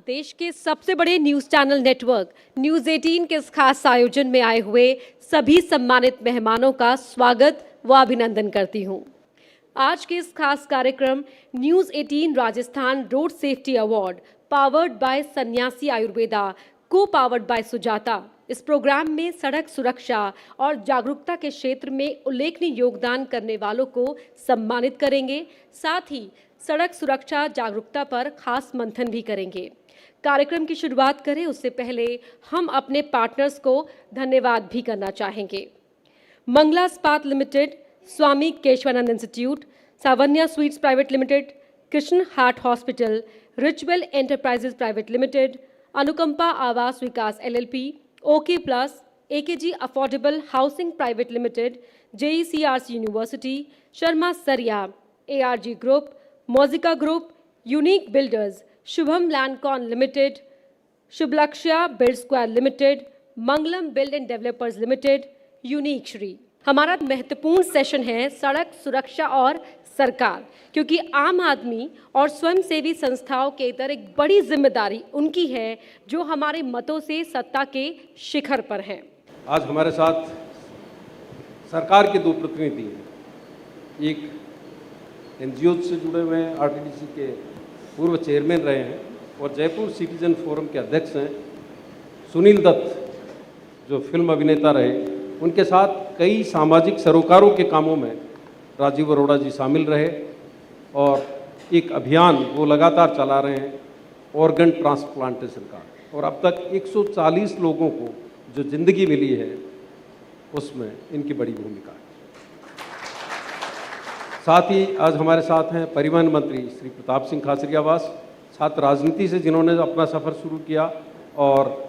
देश के सबसे बड़े न्यूज चैनल नेटवर्क न्यूज 18 के इस खास आयोजन में आए हुए सभी सम्मानित मेहमानों का स्वागत व अभिनंदन करती हूं। आज के इस खास कार्यक्रम news 18 Rajasthan road safety award powered by सन्यासी आयुर्वेदा को पावर्ड बाय सुजाता। इस प्रोग्राम में सड़क सुरक्षा और जागरूकता के क्षेत्र में उल्लेखनीय योगदान करने वालों को सम्मानित करेंगे। साथ ही सड़क सुरक्षा जागरूकता पर खास मंथन भी करेंगे। कार्यक्रम की शुरुआत करें उससे पहले हम अपने पार्टनर्स को धन्यवाद भी करना चाहेंगे। Mangala Ispat limited, Swami Keshavanand institute, Savanya sweets private limited, Krishna heart hospital, Richwell enterprises private limited, Anukampa Awas Vikas LLP, okay plus, AKG affordable housing private limited, JECRC university, Sharma Sariya, ARG group, Mojika group, unique builders, Shubham Landcon limited, Shubhalakshya build square limited, Mangalam build and developers limited, unique Shri. हमारा महत्वपूर्ण session है सड़क सुरक्षा और सरकार, क्योंकि आम आदमी और स्वयंसेवी संस्थाओं के इतर एक बड़ी जिम्मेदारी उनकी है जो हमारे मतों से सत्ता के शिखर पर है। आज हमारे साथ सरकार के दो प्रतिनिधि हैं। एक NGO से जुड़े हुए हैं, RTDC के पूर्व चेयरमैन रहे हैं और जयपुर सिटीजन फोरम के अध्यक्ष हैं सुनील दत्त, जो फिल्म अभिनेता रहे। उनके साथ कई सामाजिक सरोकारों के कामों में राजीव अरोड़ा जी शामिल रहे और एक अभियान वो लगातार चला रहे हैं, ऑर्गन ट्रांसप्लांटेशन का, और अब तक 140 लोगों को जो जिंदगी मिली है उसमें इनकी बड़ी भूमिका है। साथ ही आज हमारे साथ हैं परिवहन मंत्री श्री प्रताप सिंह खाचरियावास, छात्र राजनीति से जिन्होंने अपना सफ़र शुरू किया और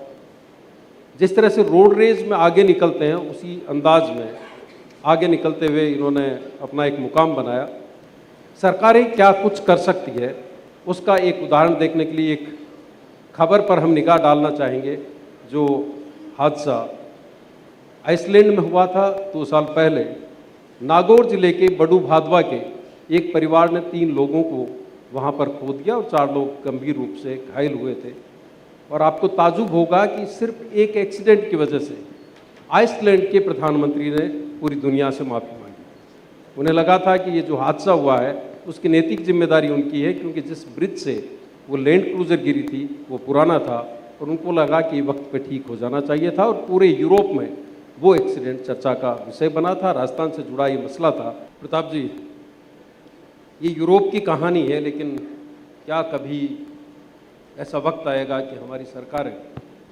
जिस तरह से रोड रेज में आगे निकलते हैं उसी अंदाज में आगे निकलते हुए इन्होंने अपना एक मुकाम बनाया। सरकारें क्या कुछ कर सकती है उसका एक उदाहरण देखने के लिए एक खबर पर हम निगाह डालना चाहेंगे। जो हादसा आइसलैंड में हुआ था 2 साल पहले, नागौर जिले के बड़ू भादवा के एक परिवार ने 3 लोगों को वहाँ पर खो दिया और 4 लोग गंभीर रूप से घायल हुए थे। और आपको ताजुब होगा कि सिर्फ एक एक्सीडेंट की वजह से आइसलैंड के प्रधानमंत्री ने पूरी दुनिया से माफ़ी मांगी। उन्हें लगा था कि ये जो हादसा हुआ है उसकी नैतिक जिम्मेदारी उनकी है, क्योंकि जिस ब्रिज से वो लैंड क्रूज़र गिरी थी वो पुराना था और उनको लगा कि वक्त पे ठीक हो जाना चाहिए था। और पूरे यूरोप में वो एक्सीडेंट चर्चा का विषय बना था। राजस्थान से जुड़ा ये मसला था। प्रताप जी, ये यूरोप की कहानी है, लेकिन क्या कभी ऐसा वक्त आएगा कि हमारी सरकारें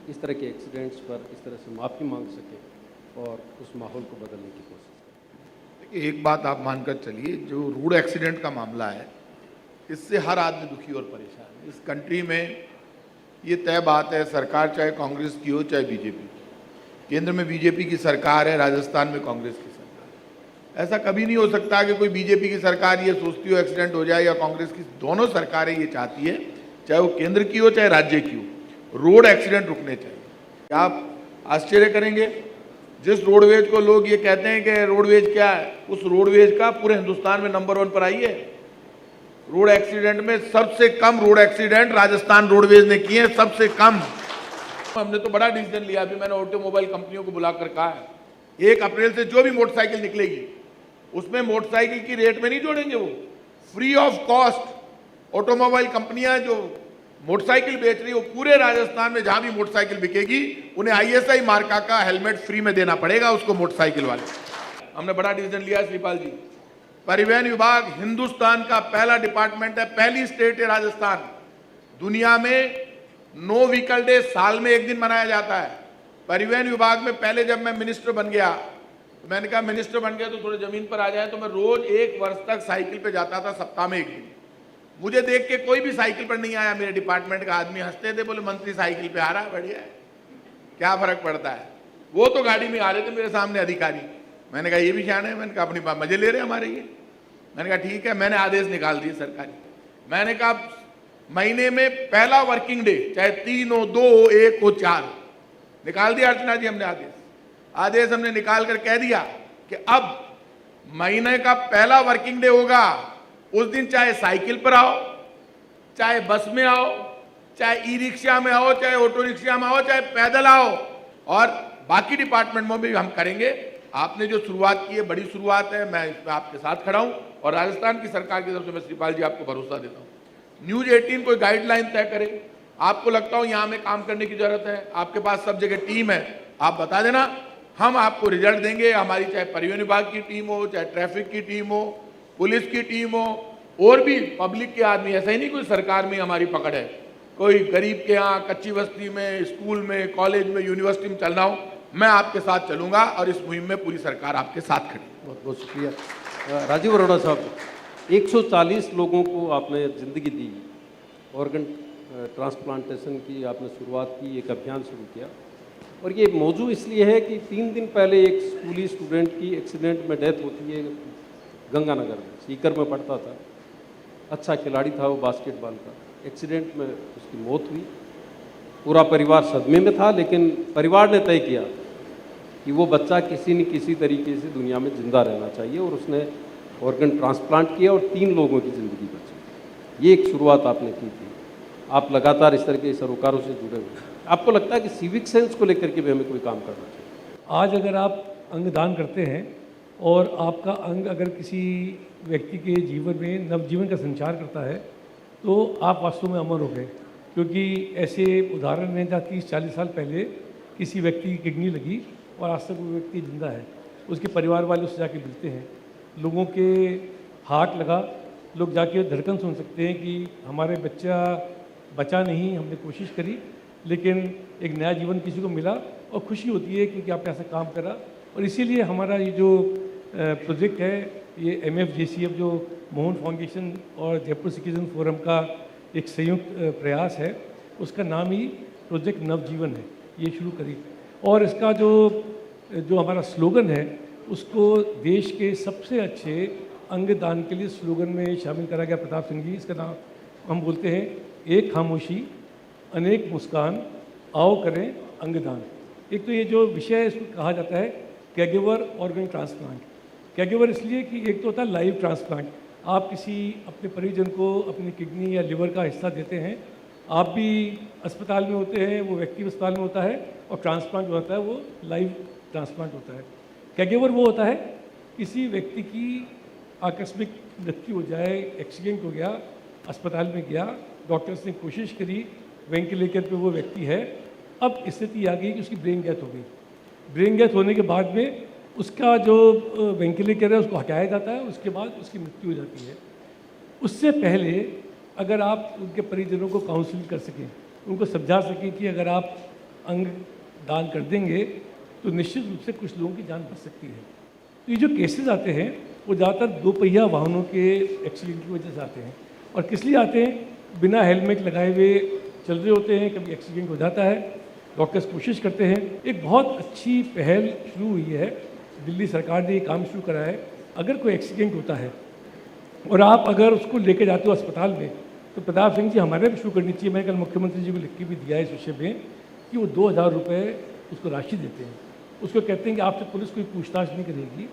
इस तरह के एक्सीडेंट्स पर इस तरह से माफ़ी मांग सकें और उस माहौल को बदलने की कोशिश करें? देखिए, एक बात आप मानकर चलिए, जो रोड एक्सीडेंट का मामला है इससे हर आदमी दुखी और परेशान है। इस कंट्री में ये तय बात है, सरकार चाहे कांग्रेस की हो चाहे बीजेपी की, केंद्र में बीजेपी की सरकार है, राजस्थान में कांग्रेस की सरकार है। ऐसा कभी नहीं हो सकता कि कोई बीजेपी की सरकार ये सोचती हो एक्सीडेंट हो जाए या कांग्रेस की। दोनों सरकारें ये चाहती है, चाहे वो केंद्र की हो चाहे राज्य की हो, रोड एक्सीडेंट रुकने चाहिए। आप आश्चर्य करेंगे, जिस रोडवेज को लोग ये कहते हैं कि रोडवेज क्या है, उस रोडवेज का पूरे हिंदुस्तान में नंबर 1 पर आई है। रोड एक्सीडेंट में सबसे cum road accident Rajasthan roadways ने किए हैं, सबसे कम। हमने तो बड़ा डिसीजन लिया। अभी मैंने ऑटोमोबाइल कंपनियों को बुलाकर कहा है 1 अप्रैल से जो भी मोटरसाइकिल निकलेगी उसमें मोटरसाइकिल की रेट में नहीं जोड़ेंगे, वो फ्री ऑफ कॉस्ट ऑटोमोबाइल कंपनियां जो मोटरसाइकिल बेच रही है, वो पूरे राजस्थान में जहां भी मोटरसाइकिल बिकेगी उन्हें ISI मार्का का हेलमेट फ्री में देना पड़ेगा उसको, मोटरसाइकिल वाले। हमने बड़ा डिसीजन लिया श्रीपाल जी। परिवहन विभाग हिंदुस्तान का पहला डिपार्टमेंट है, पहली स्टेट है राजस्थान दुनिया में नो व्हीकल डे साल में 1 दिन मनाया जाता है। परिवहन विभाग में पहले जब मैं मिनिस्टर बन गया तो मैंने कहा मिनिस्टर बन गया तो थोड़े जमीन पर आ जाए, तो मैं रोज 1 वर्ष तक साइकिल पे जाता था, सप्ताह में 1 दिन। मुझे देख के कोई भी साइकिल पर नहीं आया मेरे डिपार्टमेंट का आदमी, हंसते थे, बोले मंत्री साइकिल पे आ रहा है, बढ़िया है, क्या फर्क पड़ता है। वो तो गाड़ी में आ रहे थे मेरे सामने अधिकारी। मैंने कहा ये भी शान है, मैंने कहा अपनी मजे ले रहे हमारे ये। मैंने कहा ठीक है, मैंने आदेश निकाल दिए सरकारी। मैंने कहा महीने में पहला वर्किंग डे, चाहे 3 हो, 2 हो, 1 हो, 4 हो, निकाल दिया अर्चना जी हमने आदेश हमने निकाल कर कह दिया कि अब महीने का पहला वर्किंग डे होगा, उस दिन चाहे साइकिल पर आओ, चाहे बस में आओ, चाहे ई रिक्शा में आओ, चाहे ऑटो रिक्शा में आओ, चाहे पैदल आओ, और बाकी डिपार्टमेंट में भी हम करेंगे। आपने जो शुरुआत की है बड़ी शुरुआत है, मैं इसमें आपके साथ खड़ा हूं और राजस्थान की सरकार की तरफ से मैं श्रीपाल जी आपको भरोसा देता हूं। न्यूज 18 कोई गाइडलाइन तय करे, आपको लगता हो यहाँ में काम करने की जरूरत है, आपके पास सब जगह टीम है, आप बता देना, हम आपको रिजल्ट देंगे। हमारी चाहे परिवहन विभाग की टीम हो, चाहे ट्रैफिक की टीम हो, पुलिस की टीम हो, और भी पब्लिक के आदमी, ऐसा ही नहीं कोई सरकार में हमारी पकड़ है, कोई गरीब के यहाँ कच्ची बस्ती में, स्कूल में, कॉलेज में, यूनिवर्सिटी में चलना हो, मैं आपके साथ चलूंगा और इस मुहिम में पूरी सरकार आपके साथ खड़ी। बहुत बहुत शुक्रिया। राजीव अरोड़ा साहब, 140 लोगों को आपने ज़िंदगी दी, ऑर्गन ट्रांसप्लांटेशन की आपने शुरुआत की, एक अभियान शुरू किया, और ये मौजू इसलिए है कि 3 दिन पहले एक स्कूली स्टूडेंट की एक्सीडेंट में डेथ होती है गंगानगर में, सीकर में पढ़ता था, अच्छा खिलाड़ी था वो बास्केटबॉल का, एक्सीडेंट में उसकी मौत हुई। पूरा परिवार सदमे में था, लेकिन परिवार ने तय किया कि वो बच्चा किसी न किसी तरीके से दुनिया में जिंदा रहना चाहिए, और उसने ऑर्गन ट्रांसप्लांट किया और 3 लोगों की ज़िंदगी बची। ये एक शुरुआत आपने की थी। आप लगातार इस तरह के सरोकारों से जुड़े हुए हैं। आपको लगता है कि सिविक सेंस को लेकर के भी हमें कोई काम करना चाहिए? आज अगर आप अंग दान करते हैं और आपका अंग अगर किसी व्यक्ति के जीवन में नवजीवन का संचार करता है, तो आप वास्तव में अमर हो गए। क्योंकि ऐसे उदाहरण हैं जहाँ 30-40 साल पहले किसी व्यक्ति की किडनी लगी और आज तक वो व्यक्ति जिंदा है, उसके परिवार वाले उससे जाके मिलते हैं, लोगों के हार्ट लगा, लोग जाके धड़कन सुन सकते हैं कि हमारे बच्चा बचा नहीं, हमने कोशिश करी, लेकिन एक नया जीवन किसी को मिला, और खुशी होती है क्योंकि आपने ऐसा काम करा। और इसीलिए हमारा ये जो प्रोजेक्ट है, ये MFJCF जो मोहन फाउंडेशन और जयपुर सिटीजन फोरम का एक संयुक्त प्रयास है, उसका नाम ही प्रोजेक्ट नवजीवन है, ये शुरू करी। और इसका जो हमारा स्लोगन है, उसको देश के सबसे अच्छे अंगदान के लिए स्लोगन में शामिल करा गया प्रताप सिंह जी। इसका नाम हम बोलते हैं, एक खामोशी अनेक मुस्कान, आओ करें अंगदान। एक तो ये जो विषय है इसको कहा जाता है कैरेगिवर ऑर्गन ट्रांसप्लांट। कैरेगिवर इसलिए कि एक तो होता है लाइव ट्रांसप्लांट, आप किसी अपने परिजन को अपनी किडनी या लिवर का हिस्सा देते हैं, आप भी अस्पताल में होते हैं, वो व्यक्ति अस्पताल में होता है, और ट्रांसप्लांट जो होता है वो लाइव ट्रांसप्लांट होता है। कैरेगिवर वो होता है किसी व्यक्ति की आकस्मिक मृत्यु हो जाए, एक्सीडेंट हो गया, अस्पताल में गया, डॉक्टर्स ने कोशिश करी, वेंटिलेटर पे वो व्यक्ति है, अब स्थिति आ गई कि उसकी ब्रेन डेथ हो गई। ब्रेन डेथ होने के बाद में उसका जो वेंटिलेटर है उसको हटाया जाता है, उसके बाद उसकी मृत्यु हो जाती है। उससे पहले अगर आप उनके परिजनों को काउंसलिंग कर सकें, उनको समझा सकें कि अगर आप अंग दान कर देंगे तो निश्चित रूप से कुछ लोगों की जान बच सकती है। तो ये जो केसेस आते हैं वो ज़्यादातर 2 पहिया वाहनों के एक्सीडेंट की वजह से आते हैं। और किस लिए आते हैं? बिना हेलमेट लगाए हुए चल रहे होते हैं, कभी एक्सीडेंट हो जाता है, डॉक्टर्स कोशिश करते हैं। एक बहुत अच्छी पहल शुरू हुई है, दिल्ली सरकार ने ये काम शुरू करा है। अगर कोई एक्सीडेंट होता है और आप अगर उसको लेके जाते हो अस्पताल में, तो प्रताप सिंह जी हमारे भी शुरू करनी चाहिए। मैंने कल मुख्यमंत्री जी को लिख के भी दिया है इस विषय में कि वो 2000 रुपये उसको राशि देते हैं। उसको कहते हैं कि आपसे पुलिस कोई पूछताछ नहीं करेगी,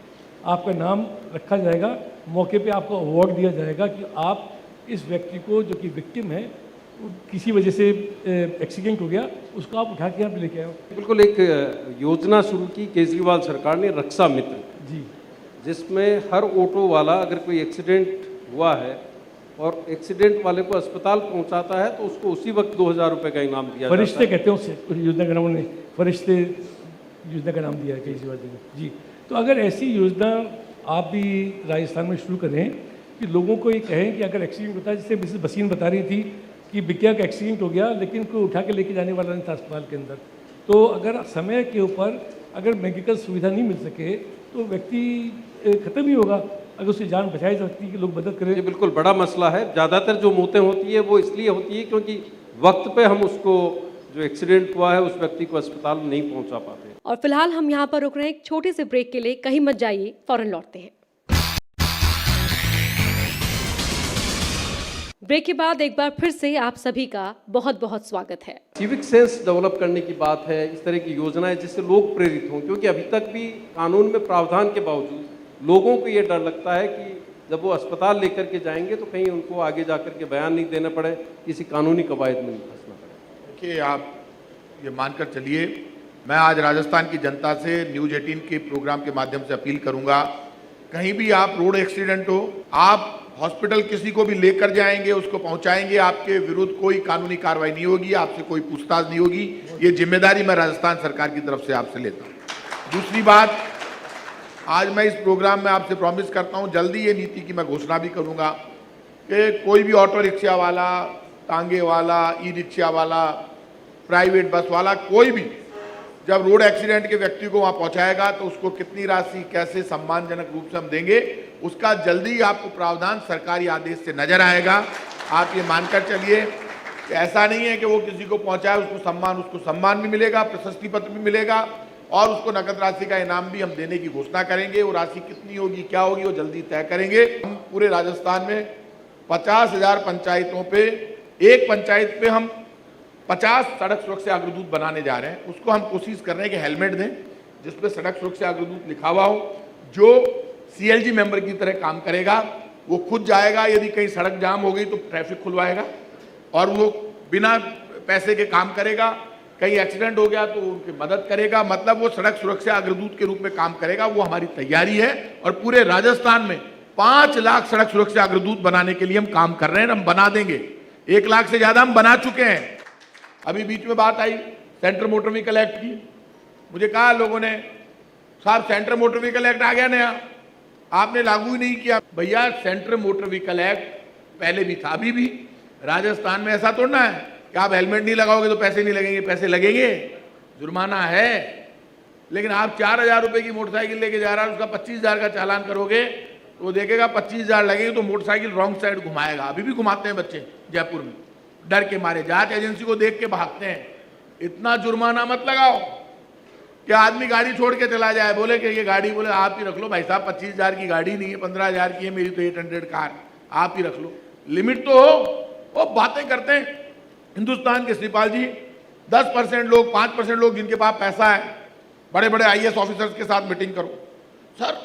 आपका नाम रखा जाएगा, मौके पे आपको अवार्ड दिया जाएगा कि आप इस व्यक्ति को जो कि विक्टिम है, किसी वजह से एक्सीडेंट हो गया, उसको आप उठा के यहाँ पे लेके आए हो। बिल्कुल, एक योजना शुरू की केजरीवाल सरकार ने, रक्षा मित्र जी, जिसमें हर ऑटो वाला अगर कोई एक्सीडेंट हुआ है और एक्सीडेंट वाले को अस्पताल पहुंचाता है तो उसको उसी वक्त 2000 रुपये का इनाम दिया जाता है। फरिश्ते कहते हैं उसे, उस योजना का नाम उन्होंने फरिश्ते योजना का नाम दिया है केजरीवाल जी ने। जी, तो अगर ऐसी योजना आप भी राजस्थान में शुरू करें कि लोगों को ये कहें कि अगर एक्सीडेंट होता है, जैसे मिसेस बसीन बता रही थी कि बिकिया का एक्सीडेंट हो गया लेकिन कोई उठा के लेके जाने वाला नहीं था अस्पताल के अंदर, तो अगर समय के ऊपर अगर मेडिकल सुविधा नहीं मिल सके तो व्यक्ति ख़त्म ही होगा। अगर उसकी जान बचाई जा सकती है कि लोग मदद करें। ये बिल्कुल बड़ा मसला है। ज़्यादातर जो मौतें होती है वो इसलिए होती है क्योंकि वक्त पे हम उसको, जो एक्सीडेंट हुआ है उस व्यक्ति को अस्पताल नहीं पहुंचा पाते। और फिलहाल हम यहाँ पर रुक रहे हैं एक छोटे से ब्रेक के लिए, कहीं मत जाइए, फौरन लौटते हैं। ब्रेक के बाद एक बार फिर से आप सभी का बहुत बहुत स्वागत है। सिविक सेंस डेवलप करने की बात है, इस तरह की योजनाएं जिससे लोग प्रेरित हों, क्योंकि अभी तक भी कानून में प्रावधान के बावजूद लोगों को ये डर लगता है कि जब वो अस्पताल लेकर के जाएंगे तो कहीं उनको आगे जाकर के बयान नहीं देना पड़े, किसी कानूनी कवायद में नहीं फंसना पड़े। देखिए, आप ये मानकर चलिए, मैं आज राजस्थान की जनता से न्यूज़ 18 के प्रोग्राम के माध्यम से अपील करूंगा, कहीं भी आप रोड एक्सीडेंट हो, आप हॉस्पिटल किसी को भी लेकर जाएंगे, उसको पहुंचाएंगे, आपके विरुद्ध कोई कानूनी कार्रवाई नहीं होगी, आपसे कोई पूछताछ नहीं होगी। ये जिम्मेदारी मैं राजस्थान सरकार की तरफ से आपसे लेता हूं। दूसरी बात, आज मैं इस प्रोग्राम में आपसे प्रॉमिस करता हूं, जल्दी ये नीति की मैं घोषणा भी करूंगा कि कोई भी ऑटो रिक्शा वाला, तांगे वाला, ई रिक्शा वाला, प्राइवेट बस वाला, कोई भी जब रोड एक्सीडेंट के व्यक्ति को वहां पहुंचाएगा तो उसको कितनी राशि कैसे सम्मानजनक रूप से हम देंगे, उसका जल्दी आपको प्रावधान सरकारी आदेश से नजर आएगा। आप ये मानकर चलिए कि ऐसा नहीं है कि वो किसी को पहुंचाए उसको सम्मान भी मिलेगा, प्रशस्ति पत्र भी मिलेगा और उसको नकद राशि का इनाम भी हम देने की घोषणा करेंगे। वो राशि कितनी होगी, क्या होगी, वो जल्दी तय करेंगे। हम पूरे राजस्थान में 50,000 पंचायतों पे, एक पंचायत पे हम 50 सड़क सुरक्षा अग्रदूत बनाने जा रहे हैं। उसको हम कोशिश कर रहे हैं कि हेलमेट दें जिसपे सड़क सुरक्षा अग्रदूत लिखा हुआ हो, जो CLG मेंबर की तरह काम करेगा। वो खुद जाएगा, यदि कहीं सड़क जाम हो गई तो ट्रैफिक खुलवाएगा और वो बिना पैसे के काम करेगा। कहीं एक्सीडेंट हो गया तो उनकी मदद करेगा, मतलब वो सड़क सुरक्षा अग्रदूत के रूप में काम करेगा। वो हमारी तैयारी है और पूरे राजस्थान में 5 लाख सड़क सुरक्षा अग्रदूत बनाने के लिए हम काम कर रहे हैं। हम बना देंगे, 1 लाख से ज्यादा हम बना चुके हैं। अभी बीच में बात आई सेंट्रल मोटर व्हीकल एक्ट की, मुझे कहा लोगों ने, साहब सेंट्रल मोटर व्हीकल एक्ट आ गया नया, आपने लागू ही नहीं किया। भैया, सेंट्रल मोटर व्हीकल एक्ट पहले भी था, अभी भी राजस्थान में ऐसा थोड़ा है कि आप हेलमेट नहीं लगाओगे तो पैसे नहीं लगेंगे। पैसे लगेंगे, जुर्माना है। लेकिन आप 4,000 रुपए की मोटरसाइकिल लेके जा रहा है, उसका 25,000 का चालान करोगे तो वो देखेगा 25,000 लगेगी तो मोटरसाइकिल रॉन्ग साइड घुमाएगा। अभी भी घुमाते हैं बच्चे जयपुर में, डर के मारे, जांच एजेंसी को देख के भागते हैं। इतना जुर्माना मत लगाओ कि आदमी गाड़ी छोड़ के चला जाए, बोले कि ये गाड़ी, बोले आप ही रख लो भाई साहब, 25,000 की गाड़ी नहीं है, 15,000 की है, मेरी तो 800 कार, आप ही रख लो, लिमिट तो हो। वो बातें करते हैं। हिंदुस्तान के श्रीपाल जी, 10% लोग, 5% लोग जिनके पास पैसा है, बड़े बड़े IAS ऑफिसर्स के साथ मीटिंग करो, सर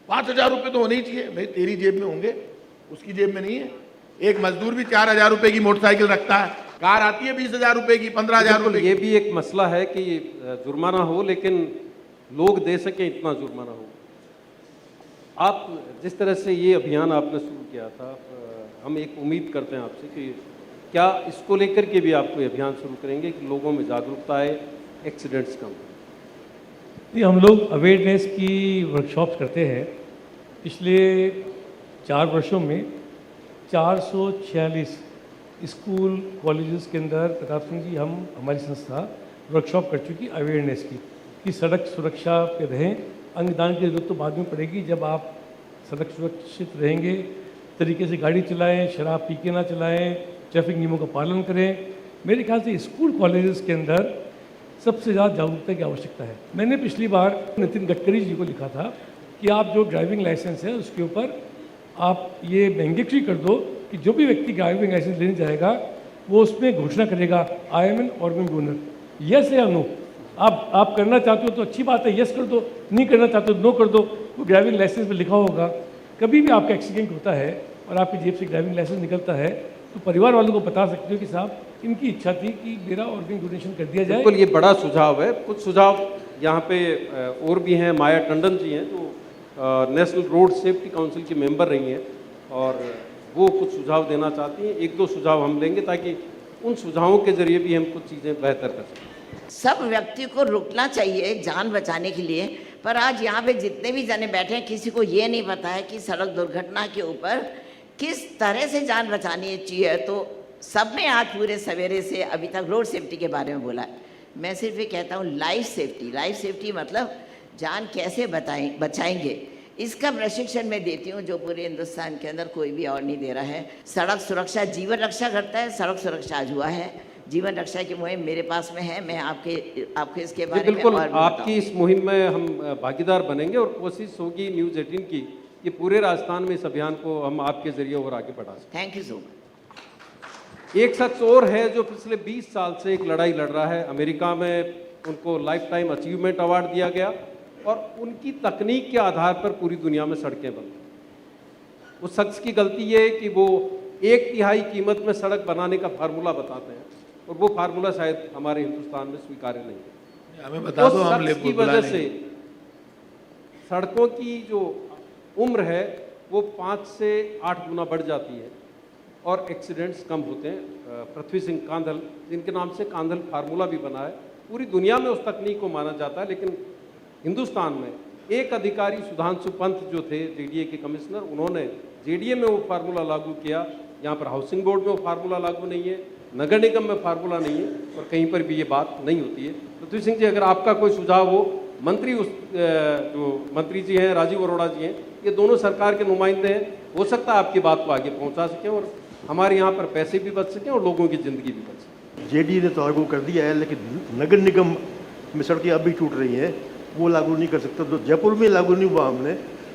5,000 रुपये तो होने ही चाहिए। भाई तेरी जेब में होंगे, उसकी जेब में नहीं है। एक मजदूर भी 4,000 रुपए की मोटरसाइकिल रखता है, कार आती है 20,000 रुपए की, 15,000 रुपए। ये भी एक मसला है कि जुर्माना हो लेकिन लोग दे सकें, इतना जुर्माना हो। आप जिस तरह से ये अभियान आपने शुरू किया था, हम एक उम्मीद करते हैं आपसे कि क्या इसको लेकर के भी आप कोई अभियान शुरू करेंगे कि लोगों में जागरूकता आए, एक्सीडेंट्स कम हो? जी, हम लोग अवेयरनेस की वर्कशॉप्स करते हैं। पिछले 4 वर्षों में 446 स्कूल कॉलेजेस के अंदर, प्रताप सिंह जी, हम हमारी संस्था वर्कशॉप कर चुकी अवेयरनेस की कि सड़क सुरक्षा पे रहें। अंगदान की जरूरत तो बाद में पड़ेगी, जब आप सड़क सुरक्षित रहेंगे, तरीके से गाड़ी चलाएं, शराब पी के ना चलाएं, ट्रैफिक नियमों का पालन करें। मेरे ख्याल से स्कूल कॉलेजेस के अंदर सबसे ज़्यादा जागरूकता की आवश्यकता है। मैंने पिछली बार नितिन गडकरी जी को लिखा था कि आप जो ड्राइविंग लाइसेंस है उसके ऊपर आप ये मैंडेटरी कर दो कि जो भी व्यक्ति ड्राइविंग लाइसेंस लेने जाएगा वो उसमें घोषणा करेगा, I am an organ donor, yes या नो। आप करना चाहते हो तो अच्छी बात है, यस कर दो, नहीं करना चाहते हो नो कर दो। वो ड्राइविंग लाइसेंस में लिखा होगा। कभी भी आपका एक्सीडेंट होता है और आपकी जेब से ड्राइविंग लाइसेंस निकलता है तो परिवार वालों को बता सकते हो कि साहब इनकी इच्छा थी कि मेरा ऑर्गन डोनेशन कर दिया जाए। बिल्कुल, ये बड़ा सुझाव है। कुछ सुझाव यहाँ पे और भी हैं। माया टंडन जी हैं जो नेशनल रोड सेफ्टी काउंसिल की मेंबर रही हैं और वो कुछ सुझाव देना चाहती हैं। 1-2 सुझाव हम लेंगे ताकि उन सुझावों के जरिए भी हम कुछ चीज़ें बेहतर कर सकें। सब व्यक्ति को रुकना चाहिए जान बचाने के लिए, पर आज यहाँ पे जितने भी जने बैठे हैं किसी को ये नहीं पता है कि सड़क दुर्घटना के ऊपर किस तरह से जान बचानी चाहिए। तो सबने आज पूरे सवेरे से अभी तक रोड सेफ्टी के बारे में बोला है। मैं सिर्फ ये कहता हूँ लाइफ सेफ्टी। लाइफ सेफ्टी मतलब जान कैसे बचाएंगे, इसका प्रशिक्षण मैं देती हूँ, जो पूरे हिंदुस्तान के अंदर कोई भी और नहीं दे रहा है। सड़क सुरक्षा जीवन रक्षा करता है, सड़क सुरक्षा आज हुआ है। जीवन रक्षा की मुहिम मेरे पास में है, मैं आपके इसके बारे में बिल्कुल और भी आपकी इस मुहिम में हम भागीदार बनेंगे और कोशिश होगी न्यूज़ 18 की कि पूरे राजस्थान में इस अभियान को हम आपके जरिए और आगे बढ़ा सकें। Thank you so much. एक शख्स और है जो पिछले 20 साल से एक लड़ाई लड़ रहा है। अमेरिका में उनको लाइफ टाइम अचीवमेंट अवार्ड दिया गया और उनकी तकनीक के आधार पर पूरी दुनिया में सड़कें बनी। उस शख्स की गलती ये है कि वो 1/3 कीमत में सड़क बनाने का फार्मूला बताते हैं और वो फार्मूला शायद हमारे हिंदुस्तान में स्वीकार्य नहीं है। हमें बता दो, हम शख्स की बुला वजह से लेंगे। सड़कों की जो उम्र है वो 5 से 8 गुना बढ़ जाती है और एक्सीडेंट्स कम होते हैं। पृथ्वी सिंह कांधल, जिनके नाम से कांधल फार्मूला भी बना है, पूरी दुनिया में उस तकनीक को माना जाता है, लेकिन हिंदुस्तान में एक अधिकारी सुधांशु पंत जो थे जेडीए के कमिश्नर, उन्होंने जेडीए में वो फार्मूला लागू किया। यहाँ पर हाउसिंग बोर्ड में वो फार्मूला लागू नहीं है, नगर निगम में फार्मूला नहीं है और कहीं पर भी ये बात नहीं होती है। पृथ्वी सिंह जी, अगर आपका कोई सुझाव हो, मंत्री जो मंत्री जी हैं राजीव अरोड़ा जी हैं, ये दोनों सरकार के नुमाइंदे हैं, हो सकता है आपकी बात को आगे पहुंचा सकें और हमारे यहाँ पर पैसे भी बच सकें और लोगों की ज़िंदगी भी बच सके। जेडीए ने तो लागू कर दिया है, लेकिन नगर निगम में सड़कें अभी टूट रही हैं, वो लागू नहीं कर सकता। तो जयपुर में लागू नहीं हुआ। हमने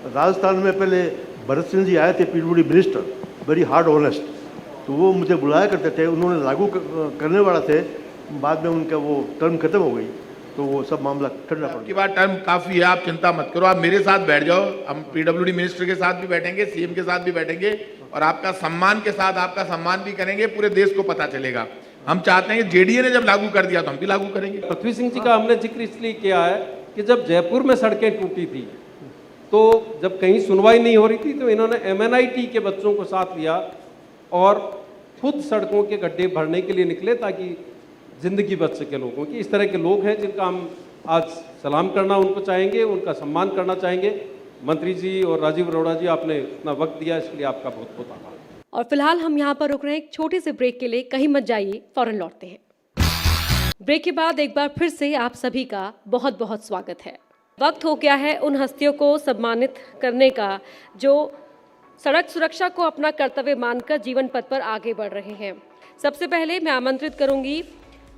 राजस्थान में पहले भरत सिंह जी आए थे, PWD minister, very hard honest, तो वो मुझे बुलाया करते थे, उन्होंने लागू करने वाला थे, बाद में उनका वो टर्म खत्म हो गई, तो वो सब मामला ठंडा पड़ आपकी गया। बात टर्म काफी है, आप चिंता मत करो, आप मेरे साथ बैठ जाओ, हम पीडब्ल्यूडी मिनिस्टर के साथ भी बैठेंगे, सीएम के साथ भी बैठेंगे और आपका सम्मान के साथ आपका सम्मान भी करेंगे, पूरे देश को पता चलेगा। हम चाहते हैं कि जेडीए ने जब लागू कर दिया तो हम भी लागू करेंगे। पृथ्वी सिंह जी का हमने जिक्र इसलिए किया है कि जब जयपुर में सड़कें टूटी थी, तो जब कहीं सुनवाई नहीं हो रही थी, तो इन्होंने MNIT के बच्चों को साथ लिया और खुद सड़कों के गड्ढे भरने के लिए निकले ताकि जिंदगी बच सके लोगों की। इस तरह के लोग हैं जिनका हम आज सलाम करना उनको चाहेंगे, उनका सम्मान करना चाहेंगे। मंत्री जी और राजीव अरोड़ा जी, आपने इतना वक्त दिया, इसके लिए आपका बहुत बहुत आभार। और फिलहाल हम यहाँ पर रुक रहे हैं एक छोटे से ब्रेक के लिए, कहीं मत जाइए, फौरन लौटते हैं। ब्रेक के बाद एक बार फिर से आप सभी का बहुत बहुत स्वागत है। वक्त हो गया है उन हस्तियों को सम्मानित करने का जो सड़क सुरक्षा को अपना कर्तव्य मानकर जीवन पथ पर आगे बढ़ रहे हैं। सबसे पहले मैं आमंत्रित करूंगी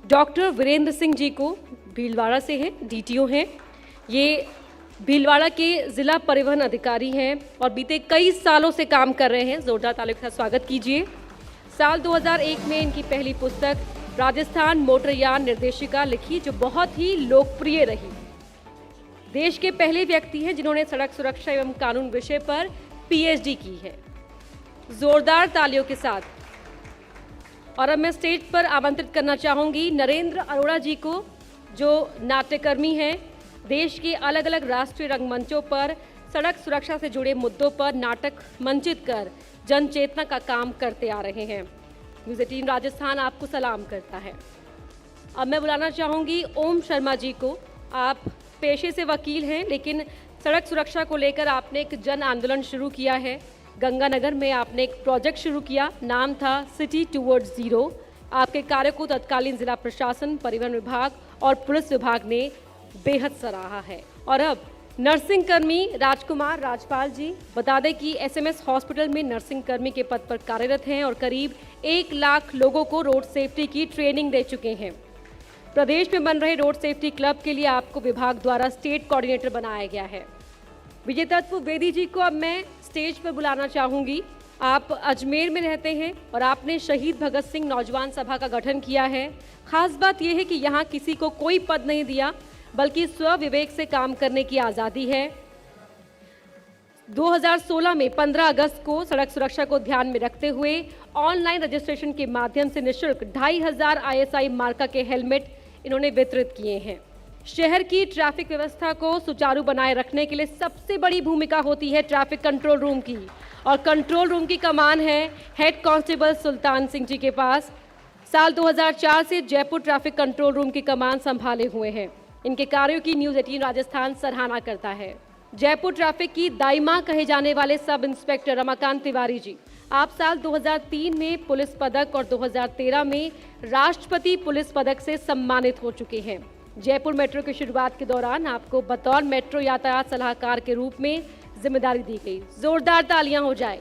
डॉक्टर वीरेंद्र सिंह जी को, भीलवाड़ा से हैं, DTO हैं। ये भीलवाड़ा के जिला परिवहन अधिकारी हैं और बीते कई सालों से काम कर रहे हैं। जोरदार तालियों के साथ स्वागत कीजिए। साल 2001 में इनकी पहली पुस्तक राजस्थान मोटरयान निर्देशिका लिखी, जो बहुत ही लोकप्रिय रही। देश के पहले व्यक्ति हैं जिन्होंने सड़क सुरक्षा एवं कानून विषय पर PhD की है। जोरदार तालियों के साथ। और अब मैं स्टेज पर आमंत्रित करना चाहूंगी नरेंद्र अरोड़ा जी को, जो नाट्यकर्मी हैं। देश के अलग अलग राष्ट्रीय रंगमंचों पर सड़क सुरक्षा से जुड़े मुद्दों पर नाटक मंचित कर जन चेतना का काम करते आ रहे हैं। न्यूज़ 18 राजस्थान आपको सलाम करता है। अब मैं बुलाना चाहूंगी ओम शर्मा जी को। आप पेशे से वकील हैं, लेकिन सड़क सुरक्षा को लेकर आपने एक जन आंदोलन शुरू किया है। गंगानगर में आपने एक प्रोजेक्ट शुरू किया, नाम था सिटी टूवर्ड्स जीरो। आपके कार्य को तत्कालीन जिला प्रशासन, परिवहन विभाग और पुलिस विभाग ने बेहद सराहा है। और अब नर्सिंग कर्मी राजकुमार राजपाल जी, बता दें कि SMS हॉस्पिटल में नर्सिंग कर्मी के पद पर कार्यरत हैं और करीब 1 लाख लोगों को रोड सेफ्टी की ट्रेनिंग दे चुके हैं। प्रदेश में बन रहे रोड सेफ्टी क्लब के लिए आपको विभाग द्वारा स्टेट कोऑर्डिनेटर बनाया गया है। विजय तत्व बेदी जी को अब मैं स्टेज पर बुलाना चाहूंगी। आप अजमेर में रहते हैं और आपने शहीद भगत सिंह नौजवान सभा का गठन किया है। खास बात यह है कि यहाँ किसी को कोई पद नहीं दिया, बल्कि स्व विवेक से काम करने की आज़ादी है। 2016 में 15 अगस्त को सड़क सुरक्षा को ध्यान में रखते हुए ऑनलाइन रजिस्ट्रेशन के माध्यम से निःशुल्क 2500 ISI मार्का के हेलमेट इन्होंने वितरित किए हैं। शहर की ट्रैफिक व्यवस्था को सुचारू बनाए रखने के लिए सबसे बड़ी भूमिका होती है ट्रैफिक कंट्रोल रूम की, और कंट्रोल रूम की कमान है हेड कांस्टेबल सुल्तान सिंह जी के पास। साल 2004 से जयपुर ट्रैफिक कंट्रोल रूम की कमान संभाले हुए हैं। इनके कार्यों की न्यूज़ 18 राजस्थान सराहना करता है। जयपुर ट्रैफिक की दाई मां कहे जाने वाले सब इंस्पेक्टर रमाकांत तिवारी जी, आप साल 2003 में पुलिस पदक और 2013 में राष्ट्रपति पुलिस पदक से सम्मानित हो चुके हैं। जयपुर मेट्रो की शुरुआत के दौरान आपको बतौर मेट्रो यातायात सलाहकार के रूप में जिम्मेदारी दी गई। जोरदार तालियां हो जाए।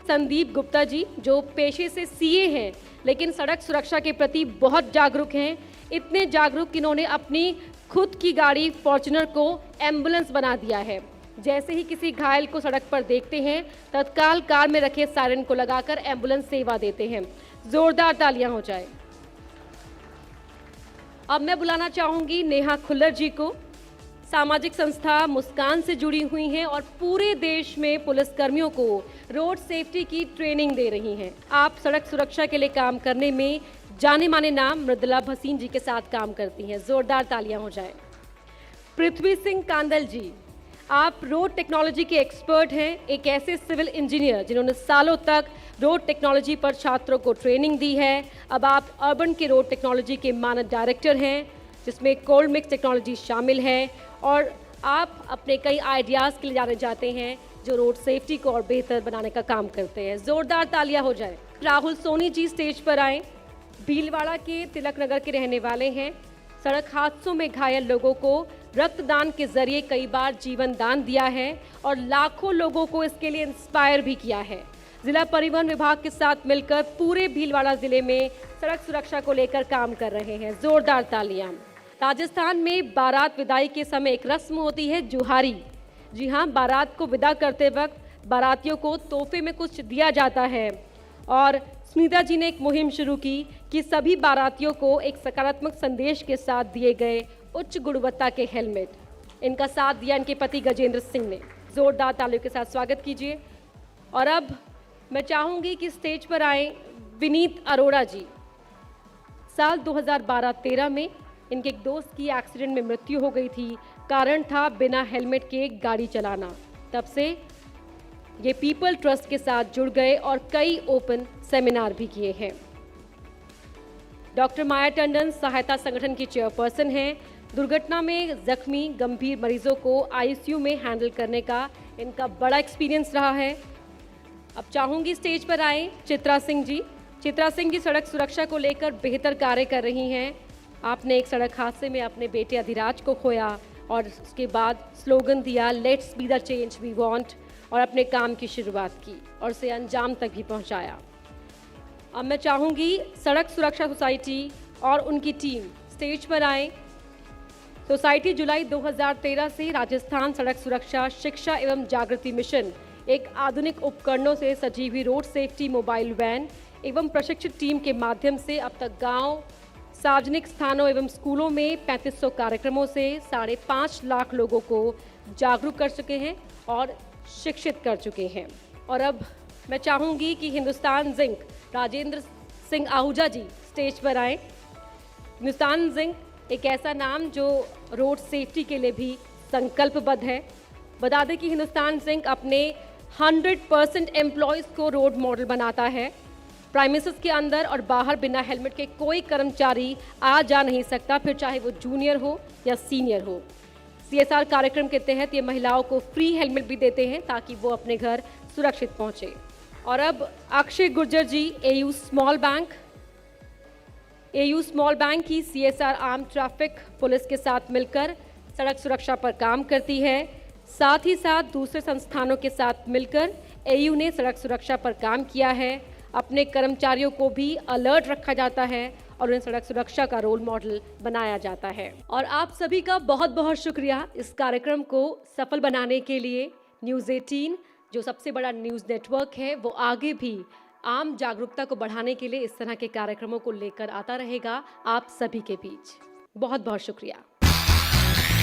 संदीप गुप्ता जी, जो पेशे से CA हैं, लेकिन सड़क सुरक्षा के प्रति बहुत जागरूक हैं। इतने जागरूक कि इन्होंने अपनी खुद की गाड़ी फॉर्च्यूनर को एम्बुलेंस बना दिया है। जैसे ही किसी घायल को सड़क पर देखते हैं, तत्काल कार में रखे सायरन को लगाकर एम्बुलेंस सेवा देते हैं। जोरदार तालियां हो जाए। अब मैं बुलाना चाहूंगी नेहा खुल्लर जी को। सामाजिक संस्था मुस्कान से जुड़ी हुई हैं और पूरे देश में पुलिसकर्मियों को रोड सेफ्टी की ट्रेनिंग दे रही हैं। आप सड़क सुरक्षा के लिए काम करने में जाने माने नाम मृदुला भसीन जी के साथ काम करती हैं। जोरदार तालियां हो जाए। पृथ्वी सिंह कांदल जी, आप रोड टेक्नोलॉजी के एक्सपर्ट हैं, एक ऐसे सिविल इंजीनियर जिन्होंने सालों तक रोड टेक्नोलॉजी पर छात्रों को ट्रेनिंग दी है। अब आप अर्बन के रोड टेक्नोलॉजी के मानद डायरेक्टर हैं, जिसमें कोल्ड मिक्स टेक्नोलॉजी शामिल है, और आप अपने कई आइडियाज़ के लिए जाने जाते हैं जो रोड सेफ्टी को और बेहतर बनाने का काम करते हैं। जोरदार तालियां हो जाए। राहुल सोनी जी स्टेज पर आए। भीलवाड़ा के तिलक नगर के रहने वाले हैं। सड़क हादसों में घायल लोगों को रक्तदान के जरिए कई बार जीवन दान दिया है और लाखों लोगों को इसके लिए इंस्पायर भी किया है। जिला परिवहन विभाग के साथ मिलकर पूरे भीलवाड़ा जिले में सड़क सुरक्षा को लेकर काम कर रहे हैं। जोरदार तालियां। राजस्थान में बारात विदाई के समय एक रस्म होती है, जुहारी। जी हाँ, बारात को विदा करते वक्त बारातियों को तोहफे में कुछ दिया जाता है, और सुनीता जी ने एक मुहिम शुरू की कि सभी बारातियों को एक सकारात्मक संदेश के साथ दिए गए उच्च गुणवत्ता के हेलमेट। इनका साथ दिया इनके पति गजेंद्र सिंह ने। जोरदार तालियों के साथ स्वागत कीजिए। और अब मैं चाहूंगी कि स्टेज पर आए विनीत अरोड़ा जी। साल 2012-13 में इनके एक दोस्त की एक्सीडेंट में मृत्यु हो गई थी। कारण था बिना हेलमेट के गाड़ी चलाना। तब से ये पीपल ट्रस्ट के साथ जुड़ गए और कई ओपन सेमिनार भी किए हैं। डॉक्टर माया टंडन सहायता संगठन की चेयरपर्सन हैं। दुर्घटना में जख्मी गंभीर मरीजों को आईसीयू में हैंडल करने का इनका बड़ा एक्सपीरियंस रहा है। अब चाहूंगी स्टेज पर आए चित्रा सिंह जी। चित्रा सिंह जी सड़क सुरक्षा को लेकर बेहतर कार्य कर रही हैं। आपने एक सड़क हादसे में अपने बेटे अधिराज को खोया और उसके बाद स्लोगन दिया, let's be the change we want, और अपने काम की शुरुआत की और उसे अंजाम तक भी पहुंचाया। अब मैं चाहूंगी सड़क सुरक्षा सोसाइटी और उनकी टीम स्टेज पर आए। सोसाइटी जुलाई 2013 से राजस्थान सड़क सुरक्षा शिक्षा एवं जागृति मिशन एक आधुनिक उपकरणों से सजी हुई रोड सेफ्टी मोबाइल वैन एवं प्रशिक्षित टीम के माध्यम से अब तक गांव, सार्वजनिक स्थानों एवं स्कूलों में 3500 कार्यक्रमों से 5.5 लाख लोगों को जागरूक कर चुके हैं और शिक्षित कर चुके हैं। और अब मैं चाहूंगी कि हिंदुस्तान जिंक राजेंद्र सिंह आहूजा जी स्टेज पर आए। हिंदुस्तान जिंक एक ऐसा नाम जो रोड सेफ्टी के लिए भी संकल्पबद्ध है। बता दें कि हिंदुस्तान जिंक अपने 100% एम्प्लॉयज़ को रोड मॉडल बनाता है। प्राइमिसेस के अंदर और बाहर बिना हेलमेट के कोई कर्मचारी आ जा नहीं सकता, फिर चाहे वो जूनियर हो या सीनियर हो। CSR कार्यक्रम के तहत ये महिलाओं को फ्री हेलमेट भी देते हैं ताकि वो अपने घर सुरक्षित पहुंचे। और अब अक्षय गुर्जर जी AU स्मॉल बैंक की CSR आर्म ट्रैफिक पुलिस के साथ मिलकर सड़क सुरक्षा पर काम करती है। साथ ही साथ दूसरे संस्थानों के साथ मिलकर AU ने सड़क सुरक्षा पर काम किया है। अपने कर्मचारियों को भी अलर्ट रखा जाता है और उन्हें सड़क सुरक्षा का रोल मॉडल बनाया जाता है। और आप सभी का बहुत बहुत शुक्रिया इस कार्यक्रम को सफल बनाने के लिए। न्यूज़ 18 जो सबसे बड़ा न्यूज़ नेटवर्क है, वो आगे भी आम जागरूकता को बढ़ाने के लिए इस तरह के कार्यक्रमों को लेकर आता रहेगा आप सभी के बीच। बहुत बहुत शुक्रिया।